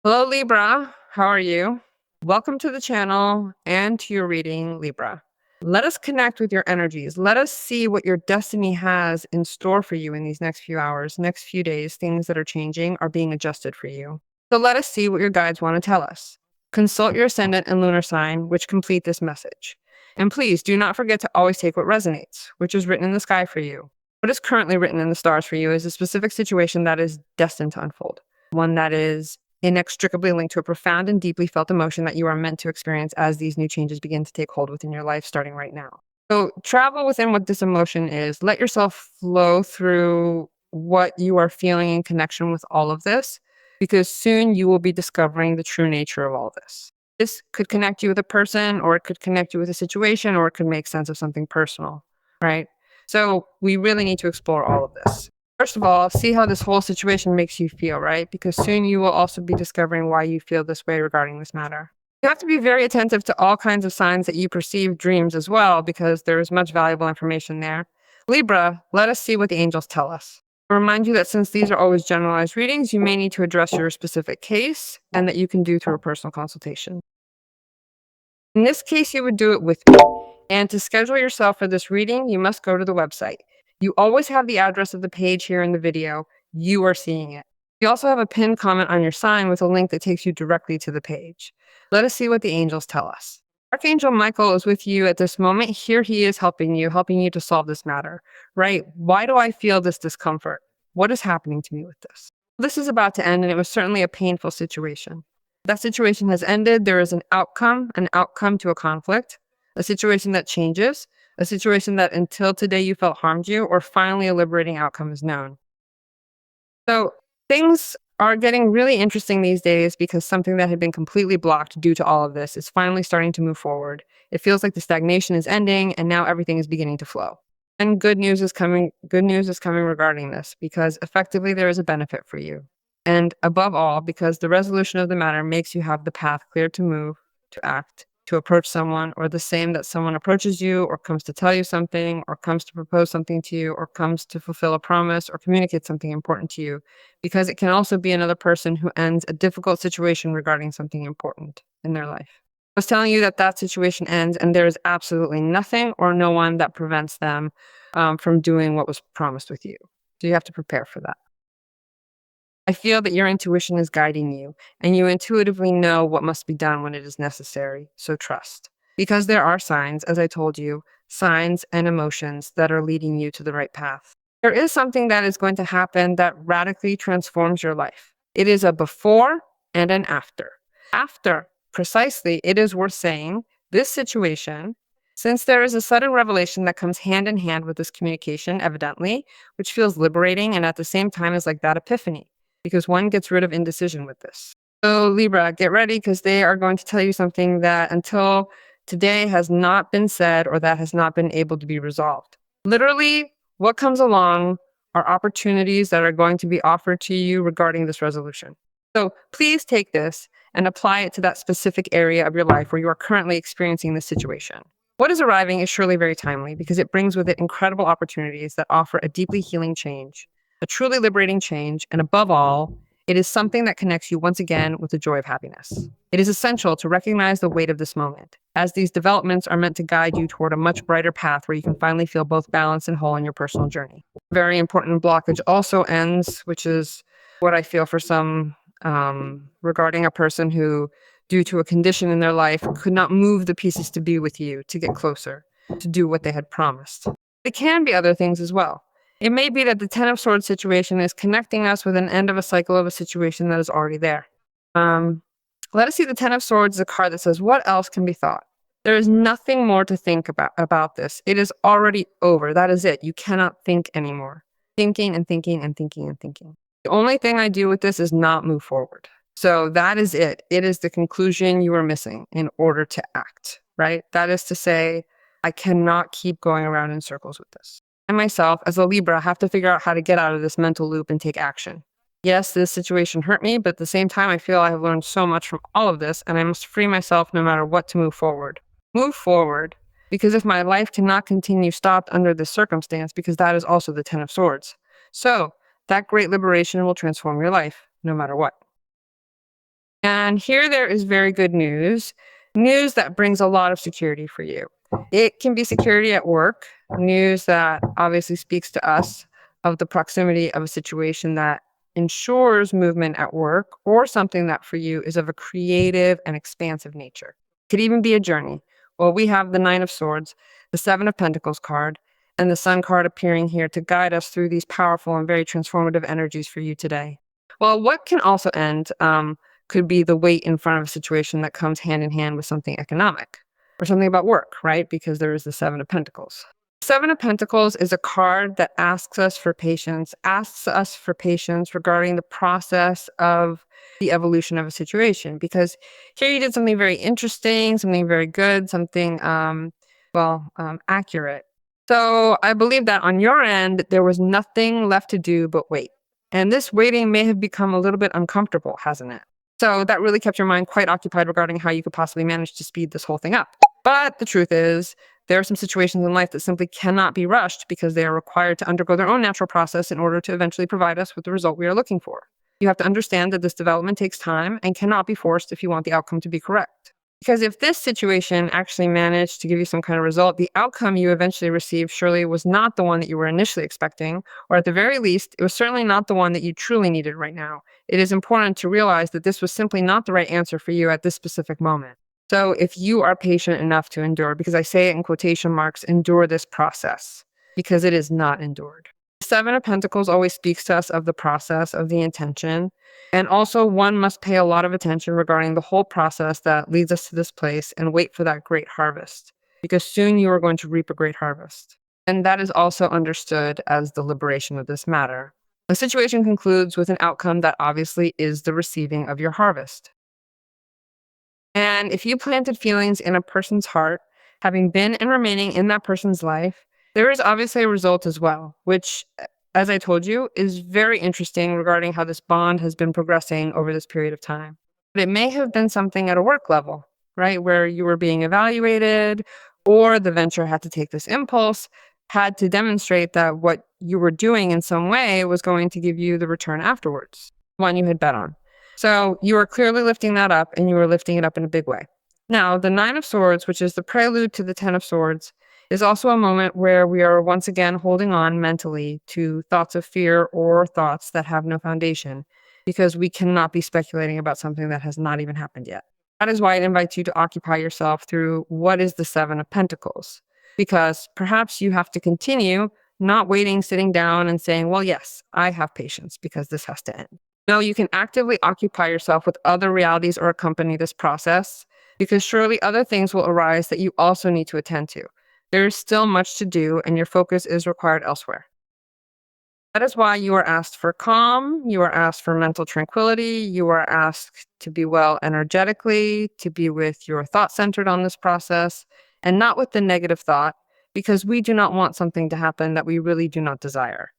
Hello, Libra. How are you? Welcome to the channel and to your reading, Libra. Let us connect with your energies. Let us see what your destiny has in store for you in these next few hours, next few days. Things that are changing are being adjusted for you. So let us see what your guides want to tell us. Consult your ascendant and lunar sign, which complete this message. And please do not forget to always take what resonates, which is written in the sky for you. What is currently written in the stars for you is a specific situation that is destined to unfold, one that is inextricably linked to a profound and deeply felt emotion that you are meant to experience as these new changes begin to take hold within your life starting right now. So travel within what this emotion is. Let yourself flow through what you are feeling in connection with all of this, because soon you will be discovering the true nature of all this. This could connect you with a person, or it could connect you with a situation, or it could make sense of something personal, right? So we really need to explore all of this. First of all, see how this whole situation makes you feel, right? Because soon you will also be discovering why you feel this way regarding this matter. You have to be very attentive to all kinds of signs that you perceive dreams as well, because there is much valuable information there. Libra, let us see what the angels tell us. I remind you that since these are always generalized readings, you may need to address your specific case and that you can do through a personal consultation. In this case, you would do it with me. And to schedule yourself for this reading, you must go to the website. You always have the address of the page here in the video. You are seeing it. You also have a pinned comment on your sign with a link that takes you directly to the page. Let us see what the angels tell us. Archangel Michael is with you at this moment. Here he is helping you to solve this matter, right? Why do I feel this discomfort? What is happening to me with this? This is about to end, and it was certainly a painful situation. That situation has ended. There is an outcome to a conflict, a situation that changes, a situation that until today you felt harmed you, or finally a liberating outcome is known. So things are getting really interesting these days because something that had been completely blocked due to all of this is finally starting to move forward. It feels like the stagnation is ending and now everything is beginning to flow. And good news is coming regarding this, because effectively there is a benefit for you. And above all, because the resolution of the matter makes you have the path clear to move, to act, to approach someone, or the same that someone approaches you or comes to tell you something or comes to propose something to you or comes to fulfill a promise or communicate something important to you, because it can also be another person who ends a difficult situation regarding something important in their life. I was telling you that that situation ends and there is absolutely nothing or no one that prevents them from doing what was promised with you. So you have to prepare for that. I feel that your intuition is guiding you, and you intuitively know what must be done when it is necessary, so trust. Because there are signs, as I told you, signs and emotions that are leading you to the right path. There is something that is going to happen that radically transforms your life. It is a before and an after. After, precisely, it is worth saying, this situation, since there is a sudden revelation that comes hand in hand with this communication, evidently, which feels liberating and at the same time is like that epiphany, because one gets rid of indecision with this. So Libra, get ready, because they are going to tell you something that until today has not been said or that has not been able to be resolved. Literally, what comes along are opportunities that are going to be offered to you regarding this resolution. So please take this and apply it to that specific area of your life where you are currently experiencing this situation. What is arriving is surely very timely because it brings with it incredible opportunities that offer a deeply healing change, a truly liberating change, and above all, it is something that connects you once again with the joy of happiness. It is essential to recognize the weight of this moment, as these developments are meant to guide you toward a much brighter path where you can finally feel both balanced and whole in your personal journey. Very important blockage also ends, which is what I feel for some regarding a person who, due to a condition in their life, could not move the pieces to be with you, to get closer, to do what they had promised. It can be other things as well. It may be that the Ten of Swords situation is connecting us with an end of a cycle of a situation that is already there. Let us see the Ten of Swords as a card that says, what else can be thought? There is nothing more to think about this. It is already over. That is it. You cannot think anymore. Thinking and thinking and thinking and thinking. The only thing I do with this is not move forward. So that is it. It is the conclusion you are missing in order to act, right? That is to say, I cannot keep going around in circles with this. I myself, as a Libra, have to figure out how to get out of this mental loop and take action. Yes, this situation hurt me, but at the same time, I feel I have learned so much from all of this, and I must free myself no matter what to move forward. Move forward, because if my life cannot continue stopped under this circumstance, because that is also the Ten of Swords. So, that great liberation will transform your life, no matter what. And here there is very good news, news that brings a lot of security for you. It can be security at work, news that obviously speaks to us of the proximity of a situation that ensures movement at work, or something that for you is of a creative and expansive nature. It could even be a journey. Well, we have the Nine of Swords, the Seven of Pentacles card, and the Sun card appearing here to guide us through these powerful and very transformative energies for you today. Well, what can also end could be the weight in front of a situation that comes hand in hand with something economic or something about work, right? Because there is the Seven of Pentacles. Seven of Pentacles is a card that asks us for patience regarding the process of the evolution of a situation. Because here you did something very interesting, something very good, something, accurate. So I believe that on your end, there was nothing left to do but wait. And this waiting may have become a little bit uncomfortable, hasn't it? So that really kept your mind quite occupied regarding how you could possibly manage to speed this whole thing up. But the truth is, there are some situations in life that simply cannot be rushed because they are required to undergo their own natural process in order to eventually provide us with the result we are looking for. You have to understand that this development takes time and cannot be forced if you want the outcome to be correct. Because if this situation actually managed to give you some kind of result, the outcome you eventually received surely was not the one that you were initially expecting, or at the very least, it was certainly not the one that you truly needed right now. It is important to realize that this was simply not the right answer for you at this specific moment. So if you are patient enough to endure, because I say it in quotation marks, endure this process, because it is not endured. Seven of Pentacles always speaks to us of the process, of the intention. And also, one must pay a lot of attention regarding the whole process that leads us to this place and wait for that great harvest, because soon you are going to reap a great harvest. And that is also understood as the liberation of this matter. The situation concludes with an outcome that obviously is the receiving of your harvest. And if you planted feelings in a person's heart, having been and remaining in that person's life, there is obviously a result as well, which, as I told you, is very interesting regarding how this bond has been progressing over this period of time. But it may have been something at a work level, right, where you were being evaluated, or the venture had to take this impulse, had to demonstrate that what you were doing in some way was going to give you the return afterwards, one you had bet on. So you are clearly lifting that up, and you are lifting it up in a big way. Now, the Nine of Swords, which is the prelude to the Ten of Swords, is also a moment where we are once again holding on mentally to thoughts of fear or thoughts that have no foundation, because we cannot be speculating about something that has not even happened yet. That is why it invites you to occupy yourself through what is the Seven of Pentacles, because perhaps you have to continue not waiting, sitting down and saying, well, yes, I have patience because this has to end. No, you can actively occupy yourself with other realities or accompany this process, because surely other things will arise that you also need to attend to. There is still much to do, and your focus is required elsewhere. That is why you are asked for calm, you are asked for mental tranquility, you are asked to be well energetically, to be with your thought centered on this process, and not with the negative thought, because we do not want something to happen that we really do not desire.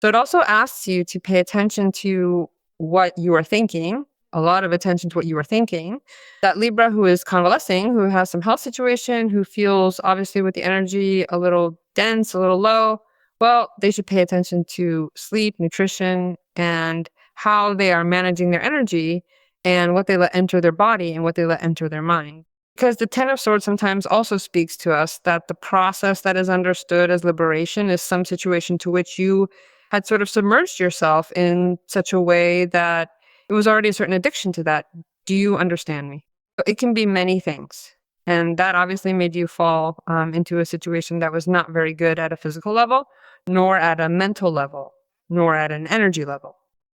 So it also asks you to pay attention to what you are thinking, a lot of attention to what you are thinking. That Libra who is convalescing, who has some health situation, who feels obviously with the energy a little dense, a little low, well, they should pay attention to sleep, nutrition, and how they are managing their energy and what they let enter their body and what they let enter their mind. Because the Ten of Swords sometimes also speaks to us that the process that is understood as liberation is some situation to which you had sort of submerged yourself in such a way that it was already a certain addiction to that. Do you understand me? It can be many things. And that obviously made you fall into a situation that was not very good at a physical level, nor at a mental level, nor at an energy level.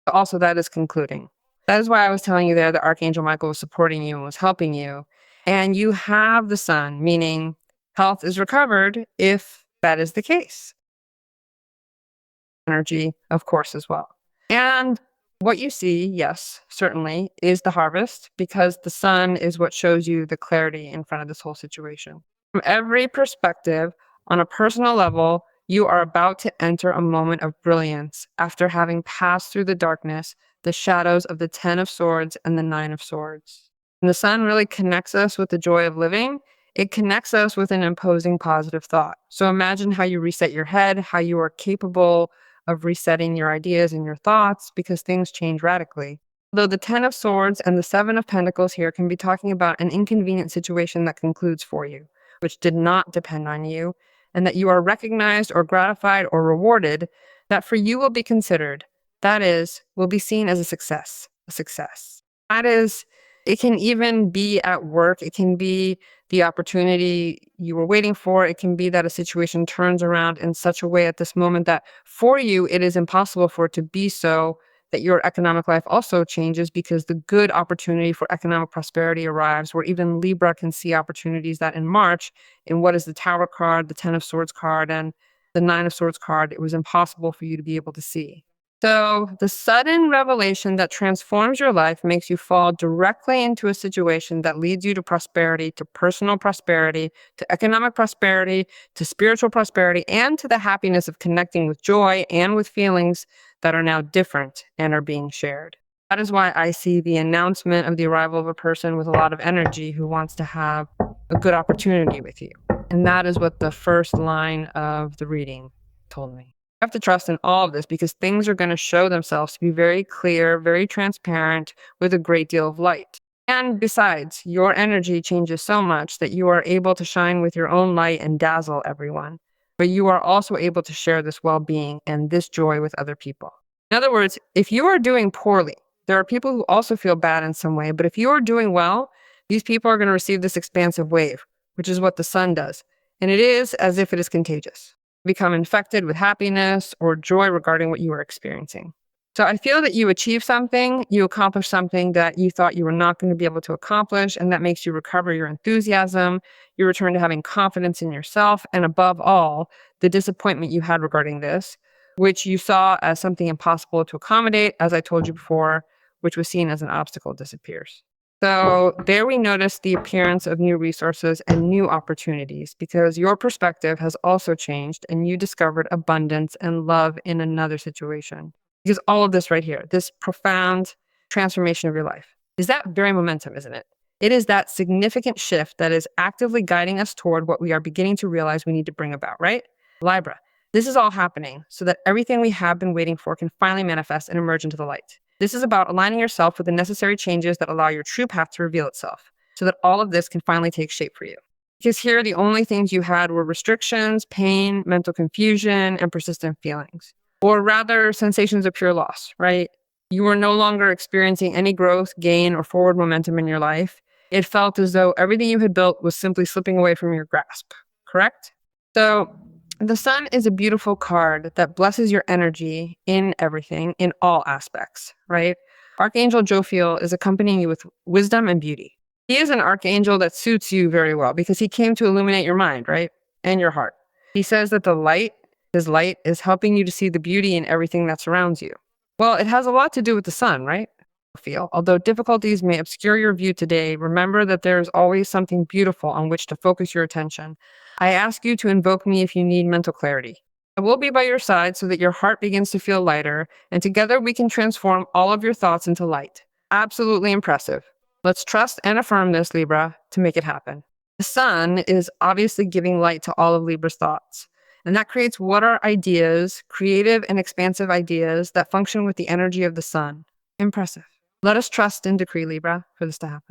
Also, that is concluding. That is why I was telling you there that Archangel Michael was supporting you and was helping you. And you have the sun, meaning health is recovered if that is the case. Energy, of course, as well. And what you see, yes, certainly, is the harvest, because the sun is what shows you the clarity in front of this whole situation. From every perspective, on a personal level, you are about to enter a moment of brilliance after having passed through the darkness, the shadows of the Ten of Swords and the Nine of Swords. And the sun really connects us with the joy of living. It connects us with an imposing positive thought. So imagine how you reset your head, how you are capable of resetting your ideas and your thoughts, because things change radically. Though the Ten of Swords and the Seven of Pentacles here can be talking about an inconvenient situation that concludes for you, which did not depend on you, and that you are recognized or gratified or rewarded, that for you will be considered, that is, will be seen as a success, a success. That is, it can even be at work. It can be the opportunity you were waiting for. It can be that a situation turns around in such a way at this moment that for you, it is impossible for it to be so, that your economic life also changes because the good opportunity for economic prosperity arrives, where even Libra can see opportunities that in March, in what is the Tower card, the Ten of Swords card, and the Nine of Swords card, it was impossible for you to be able to see. So the sudden revelation that transforms your life makes you fall directly into a situation that leads you to prosperity, to personal prosperity, to economic prosperity, to spiritual prosperity, and to the happiness of connecting with joy and with feelings that are now different and are being shared. That is why I see the announcement of the arrival of a person with a lot of energy who wants to have a good opportunity with you. And that is what the first line of the reading told me. You have to trust in all of this because things are going to show themselves to be very clear, very transparent, with a great deal of light. And besides, your energy changes so much that you are able to shine with your own light and dazzle everyone. But you are also able to share this well-being and this joy with other people. In other words, if you are doing poorly, there are people who also feel bad in some way, but if you are doing well, these people are going to receive this expansive wave, which is what the sun does. And it is as if it is contagious. Become infected with happiness or joy regarding what you are experiencing. So I feel that you achieve something, you accomplish something that you thought you were not going to be able to accomplish, and that makes you recover your enthusiasm, you return to having confidence in yourself, and above all, the disappointment you had regarding this, which you saw as something impossible to accommodate, as I told you before, which was seen as an obstacle, disappears. So there we notice the appearance of new resources and new opportunities because your perspective has also changed and you discovered abundance and love in another situation. Because all of this right here, this profound transformation of your life, is that very momentum, isn't it? It is that significant shift that is actively guiding us toward what we are beginning to realize we need to bring about, right? Libra, this is all happening so that everything we have been waiting for can finally manifest and emerge into the light. This is about aligning yourself with the necessary changes that allow your true path to reveal itself so that all of this can finally take shape for you. Because here, the only things you had were restrictions, pain, mental confusion, and persistent feelings. Or rather, sensations of pure loss, right? You were no longer experiencing any growth, gain, or forward momentum in your life. It felt as though everything you had built was simply slipping away from your grasp, correct? So the sun is a beautiful card that blesses your energy in everything, in all aspects, right? Archangel Jophiel is accompanying you with wisdom and beauty. He is an archangel that suits you very well because he came to illuminate your mind, right? And your heart. He says that his light is helping you to see the beauty in everything that surrounds you. Well, it has a lot to do with the sun, right? Although difficulties may obscure your view today, remember that there is always something beautiful on which to focus your attention. I ask you to invoke me if you need mental clarity. I will be by your side so that your heart begins to feel lighter, and together we can transform all of your thoughts into light. Absolutely impressive. Let's trust and affirm this, Libra, to make it happen. The sun is obviously giving light to all of Libra's thoughts, and that creates what are ideas, creative and expansive ideas that function with the energy of the sun. Impressive. Let us trust and decree, Libra, for this to happen.